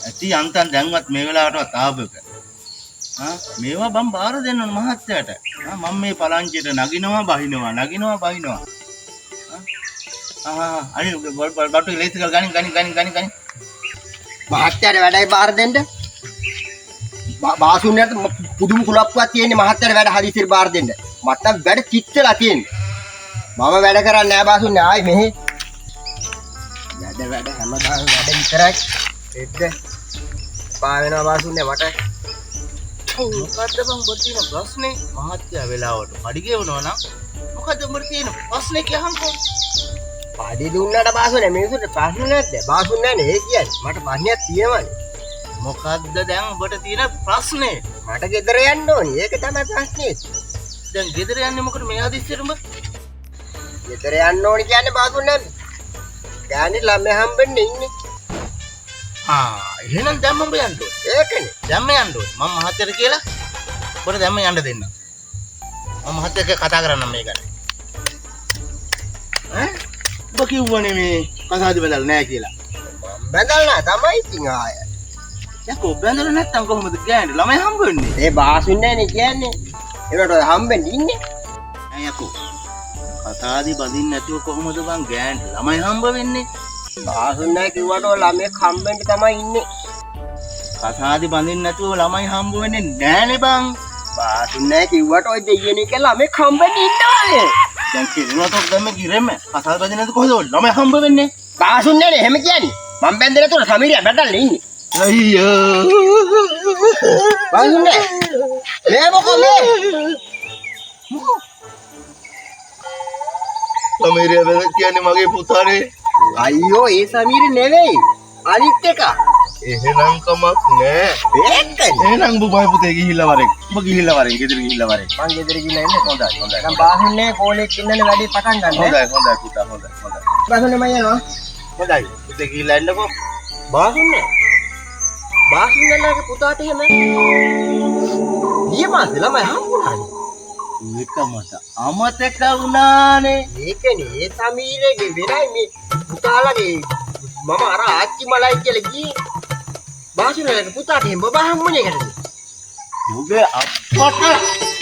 ඇති අන්තන් දැන්වත් මේ වෙලාවටවත් ආවක. මේවා බම් බාර දෙන්න ඕන මහත්තයාට. මම මේ පලංචියට නගිනවා බහිනවා. අනිත් බටු ලේසි කරලා ගනින්. මහත්තයාට වැඩයි බාර දෙන්න. බාසුන්නට පුදුම කුලප්පුවක් තියෙන්නේ මහත්තයාට වැඩ හදිසියට බාර දෙන්න. මට වැඩ කිච්චලා තියෙන්නේ. මම වැඩ කරන්නේ නැහැ බාසුන්නේ ආයි මෙහෙ. වැඩ හැමදාම වැඩ විතරයි. එද්ද පා වෙනවා බාසුන්නේ මට. මොකද්ද බං ඔබ තියෙන ප්‍රශ්නේ? මහත්තයා වෙලාවට පඩි ගෙවනවා නම් මොකද්ද ඔබ තියෙන ප්‍රශ්නේ කියහන්කෝ. පඩි දුන්නාට බාසුන්නේ මේකට ප්‍රශ්න නැද්ද? බාසුන්නේ නැහැ නේ කියන්නේ. මට ප්‍රශ්නයක් තියෙනවානේ. මොකද්ද දැන් ඔබට තියෙන ප්‍රශ්නේ? මට ගෙදර යන්න ඕනේ. ඒක තමයි ප්‍රශ්නේ. දැන් ගෙදර යන්නේ මොකද මේ හදිස්සියට ඔබ? ගෙදර යන්න ඕනේ කියන්නේ බාසුන්නේ නැහැ. ගෑණි ළමයි හම්බෙන්නේ ඉන්නේ. එහෙනම් දැම්ම ඔබ යන්න ඕනේ. ඒකනේ. දැම්ම යන්න ඕනේ. මම මහත්තයාට කියලා ඔබට දැම්ම යන්න දෙන්න. මම මහත්තයාට කතා කරන්නම් මේ ගැන. ඔබ කිව්වනේ මේ කසාදි බඳලා නැහැ කියලා. මම බඳලා නැහැ තමයි ඉතින් ආය. යකෝ බඳලා නැත්තම් කොහොමද ගෑණි ළමයි හම්බ වෙන්නේ? ඒ බාසුන්නේ නේ කියන්නේ. ඒකට හම්බෙන්නේ ඉන්නේ. යකෝ කසාදි බඳින්න නැතුව කොහොමද බං ගෑණි ළමයි හම්බ වෙන්නේ? බාසුන්නේ කිව්වට ළමෙක් හම්බෙන්න තමයි ඉන්නේ. කසාදි බඳින්න නැතුව ළමයි හම්බ වෙන්නේ නෑනේ බං. බාසුන්නේ කිව්වට ඔය දෙයියනේ කියලා ළමෙක් හම්බෙන්න ඉන්නවා. දැන් කිරිනවතොත් දැම්ම කිරෙම කසාදි බඳින්න නැතුව කොහොමද ළමයි හම්බ වෙන්නේ? බාසුන්නේ නේ එහෙම කියන්නේ. මම බැඳලා තුන සමීරියා බැඳලා ඉන්නේ. අයියෝ බාසුන්නේ මේ මොකද සමීරියා බඳ කියන්නේ මගේ පුතානේ. අයියෝ ඒ සමීර නෙවෙයි අනිත් එක. එහෙනම් කමක් නෑ. ඒකනේ. එහෙනම් බුබයි පුතේ ගිහිල්ලා වරෙන්. ඔබ ගිහිල්ලා වරෙන් ගෙදර ගිහිල්ලා වරෙන්. මං ගෙදර ගිහලා ඉන්නේ. හොඳයි. දැන් බාසුන්නේ කෝලෙක් ඉන්නනේ වැඩි පටන් ගන්න. හොඳයි පුතා හොඳයි. බාසුන්නේ මම යනවා. හොඳයි. පුතේ ගිහිල්ලා එන්නකෝ. බාසුන්නේලාගේ පුතාට එහෙම ඊමාස ළමයි හම්බුනානේ. මේක මට අමතක වුණානේ. ඒකනේ ඒ සමීරගේ වෙනයි මේ පුතාලගේ මම අර ආච්චි මලයි කියලා ගියේ. බාසුන්නේලාගේ පුතාට එහෙම බබා හම්බුනේ කටද? ඔබේ අප්පට